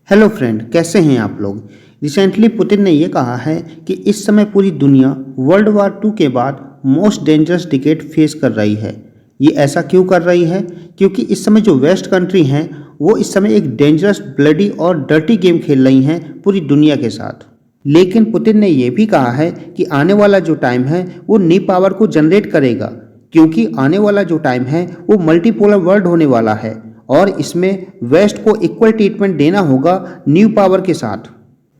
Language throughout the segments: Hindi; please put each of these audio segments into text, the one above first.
हेलो फ्रेंड, कैसे हैं आप लोग। रिसेंटली पुतिन ने ये कहा है कि इस समय पूरी दुनिया वर्ल्ड वार 2 के बाद मोस्ट डेंजरस डिकेड फेस कर रही है। ये ऐसा क्यों कर रही है? क्योंकि इस समय जो वेस्ट कंट्री हैं वो इस समय एक डेंजरस, ब्लडी और डर्टी गेम खेल रही हैं पूरी दुनिया के साथ। लेकिन पुतिन ने यह भी कहा है कि आने वाला जो टाइम है वो न्यू पावर को जनरेट करेगा, क्योंकि आने वाला जो टाइम है वो मल्टीपोलर वर्ल्ड होने वाला है और इसमें वेस्ट को इक्वल ट्रीटमेंट देना होगा न्यू पावर के साथ।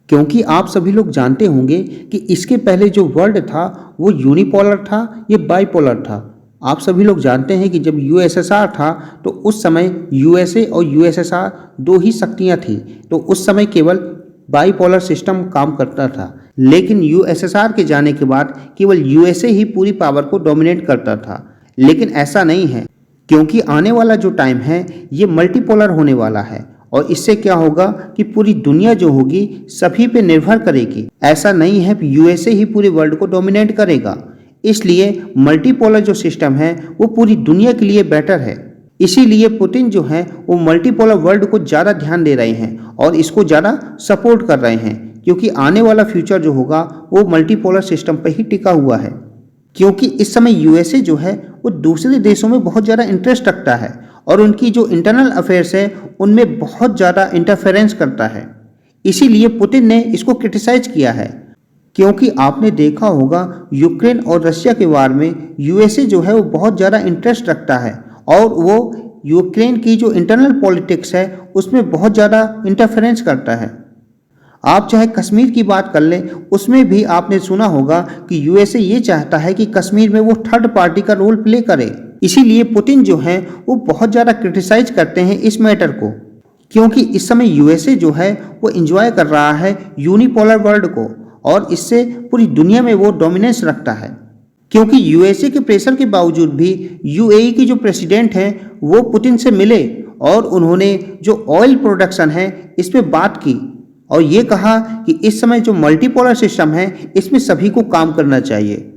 क्योंकि आप सभी लोग जानते होंगे कि इसके पहले जो वर्ल्ड था वो यूनिपोलर था, ये बाइपोलर था। आप सभी लोग जानते हैं कि जब यूएसएसआर था तो उस समय यूएसए और यूएसएसआर दो ही शक्तियां थी, तो उस समय केवल बाइपोलर सिस्टम काम करता था। लेकिन यूएसएसआर के जाने के बाद केवल यूएसए ही पूरी पावर को डोमिनेट करता था। लेकिन ऐसा नहीं है, क्योंकि आने वाला जो टाइम है ये मल्टीपोलर होने वाला है और इससे क्या होगा कि पूरी दुनिया जो होगी सभी पे निर्भर करेगी। ऐसा नहीं है कि यूएसए ही पूरे वर्ल्ड को डोमिनेट करेगा। इसलिए मल्टीपोलर जो सिस्टम है वो पूरी दुनिया के लिए बेटर है। इसीलिए पुतिन जो है वो मल्टीपोलर वर्ल्ड को ज़्यादा ध्यान दे रहे हैं और इसको ज़्यादा सपोर्ट कर रहे हैं, क्योंकि आने वाला फ्यूचर जो होगा वो मल्टीपोलर सिस्टम पर ही टिका हुआ है। क्योंकि इस समय यूएसए जो है वो दूसरे देशों में बहुत ज़्यादा इंटरेस्ट रखता है और उनकी जो इंटरनल अफेयर्स है उनमें बहुत ज़्यादा इंटरफेरेंस करता है। इसीलिए पुतिन ने इसको क्रिटिसाइज किया है। क्योंकि आपने देखा होगा यूक्रेन और रशिया के वार में यूएसए जो है वो बहुत ज़्यादा इंटरेस्ट रखता है और वो यूक्रेन की जो इंटरनल पॉलिटिक्स है उसमें बहुत ज़्यादा इंटरफेरेंस करता है। आप चाहे कश्मीर की बात कर लें, उसमें भी आपने सुना होगा कि यूएसए ये चाहता है कि कश्मीर में वो थर्ड पार्टी का रोल प्ले करे। इसीलिए पुतिन जो है वो बहुत ज़्यादा क्रिटिसाइज करते हैं इस मैटर को, क्योंकि इस समय यूएसए जो है वो एंजॉय कर रहा है यूनिपोलर वर्ल्ड को और इससे पूरी दुनिया में वो डोमिनेंस रखता है। क्योंकि यूएसए के प्रेशर के बावजूद भी यूएई की जो प्रेसिडेंट हैं वो पुतिन से मिले और उन्होंने जो ऑयल प्रोडक्शन है इस पर बात की और ये कहा कि इस समय जो मल्टीपोलर सिस्टम है इसमें सभी को काम करना चाहिए।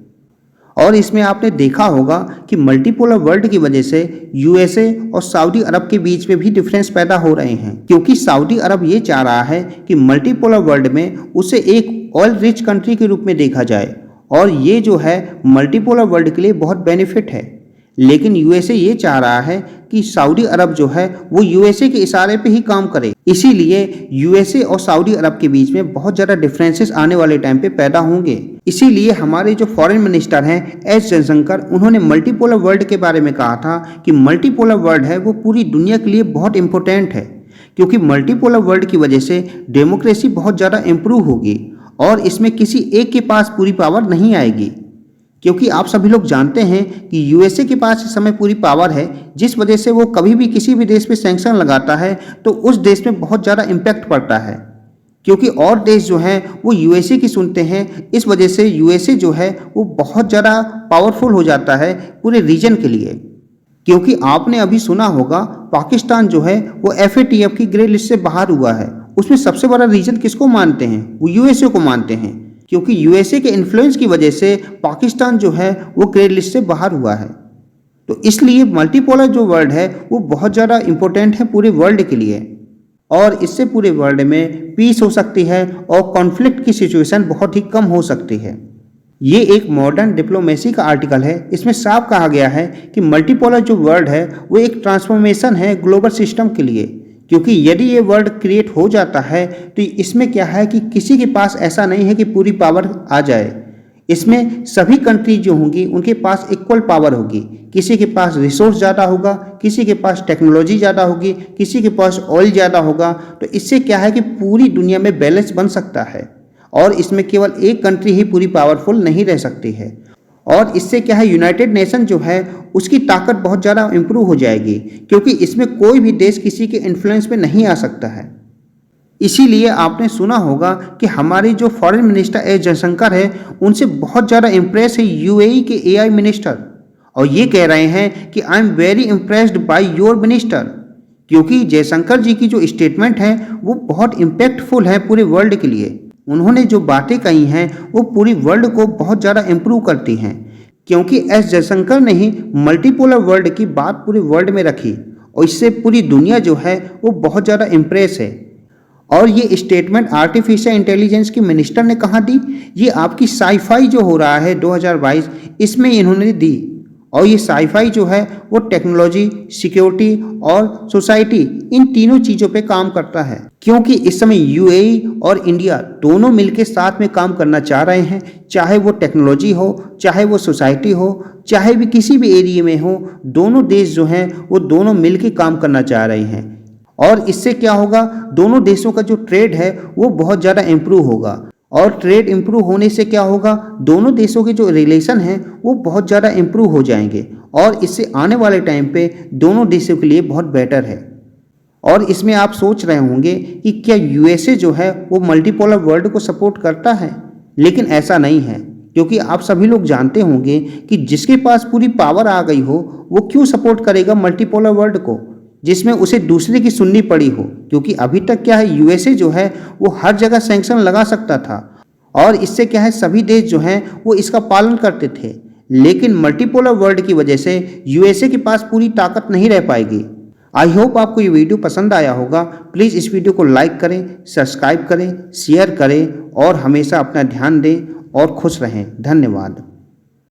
और इसमें आपने देखा होगा कि मल्टीपोलर वर्ल्ड की वजह से यूएसए और सऊदी अरब के बीच में भी डिफरेंस पैदा हो रहे हैं, क्योंकि सऊदी अरब ये चाह रहा है कि मल्टीपोलर वर्ल्ड में उसे एक ऑयल रिच कंट्री के रूप में देखा जाए और ये जो है मल्टीपोलर वर्ल्ड के लिए बहुत बेनिफिट है। लेकिन यूएसए ये चाह रहा है कि सऊदी अरब जो है वो यूएसए के इशारे पे ही काम करे। इसीलिए यूएसए और सऊदी अरब के बीच में बहुत ज़्यादा डिफरेंसेस आने वाले टाइम पे पैदा होंगे। इसीलिए हमारे जो फॉरेन मिनिस्टर हैं एस जयशंकर, उन्होंने मल्टीपोलर वर्ल्ड के बारे में कहा था कि मल्टीपोलर वर्ल्ड है वो पूरी दुनिया के लिए बहुत इंपॉर्टेंट है, क्योंकि मल्टीपोलर वर्ल्ड की वजह से डेमोक्रेसी बहुत ज़्यादा इम्प्रूव होगी और इसमें किसी एक के पास पूरी पावर नहीं आएगी। क्योंकि आप सभी लोग जानते हैं कि यूएसए के पास इस समय पूरी पावर है, जिस वजह से वो कभी भी किसी भी देश पे सैंक्शन लगाता है तो उस देश में बहुत ज़्यादा इम्पैक्ट पड़ता है, क्योंकि और देश जो हैं वो यूएसए की सुनते हैं। इस वजह से यूएसए जो है वो बहुत ज़्यादा पावरफुल हो जाता है पूरे रीजन के लिए। क्योंकि आपने अभी सुना होगा पाकिस्तान जो है वो FATF की ग्रे लिस्ट से बाहर हुआ है। उसमें सबसे बड़ा रीजन किसको मानते हैं? वो यूएसए को मानते हैं, क्योंकि यूएसए के इन्फ्लुएंस की वजह से पाकिस्तान जो है वो ग्रे लिस्ट से बाहर हुआ है। तो इसलिए मल्टीपोलर जो वर्ल्ड है वो बहुत ज़्यादा इम्पोर्टेंट है पूरे वर्ल्ड के लिए और इससे पूरे वर्ल्ड में पीस हो सकती है और कॉन्फ्लिक्ट की सिचुएशन बहुत ही कम हो सकती है। ये एक मॉडर्न डिप्लोमेसी का आर्टिकल है। इसमें साफ कहा गया है कि मल्टीपोलर जो वर्ल्ड है वो एक ट्रांसफॉर्मेशन है ग्लोबल सिस्टम के लिए, क्योंकि यदि ये वर्ल्ड क्रिएट हो जाता है तो इसमें क्या है कि किसी के पास ऐसा नहीं है कि पूरी पावर आ जाए। इसमें सभी कंट्री जो होंगी उनके पास इक्वल पावर होगी। किसी के पास रिसोर्स ज़्यादा होगा, किसी के पास टेक्नोलॉजी ज़्यादा होगी, किसी के पास ऑयल ज़्यादा होगा। तो इससे क्या है कि पूरी दुनिया में बैलेंस बन सकता है और इसमें केवल एक कंट्री ही पूरी पावरफुल नहीं रह सकती है। और इससे क्या है, यूनाइटेड नेशन जो है उसकी ताकत बहुत ज़्यादा इम्प्रूव हो जाएगी, क्योंकि इसमें कोई भी देश किसी के इन्फ्लुएंस में नहीं आ सकता है। इसीलिए आपने सुना होगा कि हमारे जो फॉरेन मिनिस्टर एस जयशंकर है उनसे बहुत ज़्यादा इम्प्रेस है यूएई के एआई मिनिस्टर, और ये कह रहे हैं कि I am very impressed by your minister, क्योंकि जयशंकर जी की जो स्टेटमेंट है वो बहुत इम्पैक्टफुल है पूरे वर्ल्ड के लिए। उन्होंने जो बातें कही हैं वो पूरी वर्ल्ड को बहुत ज़्यादा इम्प्रूव करती हैं, क्योंकि एस जयशंकर ने ही मल्टीपोलर वर्ल्ड की बात पूरे वर्ल्ड में रखी और इससे पूरी दुनिया जो है वो बहुत ज़्यादा इम्प्रेस है। और ये स्टेटमेंट आर्टिफिशियल इंटेलिजेंस की मिनिस्टर ने कहाँ दी? ये आपकी साईफाई जो हो रहा है 2022 इसमें इन्होंने दी। और ये साईफाई जो है वो टेक्नोलॉजी, सिक्योरिटी और सोसाइटी इन तीनों चीज़ों पे काम करता है, क्योंकि इस समय यूएई और इंडिया दोनों मिलकर साथ में काम करना चाह रहे हैं। चाहे वो टेक्नोलॉजी हो, चाहे वो सोसाइटी हो, चाहे भी किसी भी एरिया में हो, दोनों देश जो हैं वो दोनों मिलकर काम करना चाह रहे हैं। और इससे क्या होगा, दोनों देशों का जो ट्रेड है वो बहुत ज़्यादा इम्प्रूव होगा। और ट्रेड इम्प्रूव होने से क्या होगा, दोनों देशों के जो रिलेशन हैं वो बहुत ज़्यादा इम्प्रूव हो जाएंगे। और इससे आने वाले टाइम पे दोनों देशों के लिए बहुत बेटर है। और इसमें आप सोच रहे होंगे कि क्या यूएसए जो है वो मल्टीपोलर वर्ल्ड को सपोर्ट करता है? लेकिन ऐसा नहीं है, क्योंकि आप सभी लोग जानते होंगे कि जिसके पास पूरी पावर आ गई हो वो क्यों सपोर्ट करेगा मल्टीपोलर वर्ल्ड को, जिसमें उसे दूसरे की सुननी पड़ी हो। क्योंकि अभी तक क्या है, यूएसए जो है वो हर जगह सैंक्शन लगा सकता था और इससे क्या है सभी देश जो हैं वो इसका पालन करते थे। लेकिन मल्टीपोलर वर्ल्ड की वजह से यूएसए के पास पूरी ताकत नहीं रह पाएगी। आई होप आपको ये वीडियो पसंद आया होगा। प्लीज़ इस वीडियो को लाइक करें, सब्सक्राइब करें, शेयर करें और हमेशा अपना ध्यान दें और खुश रहें। धन्यवाद।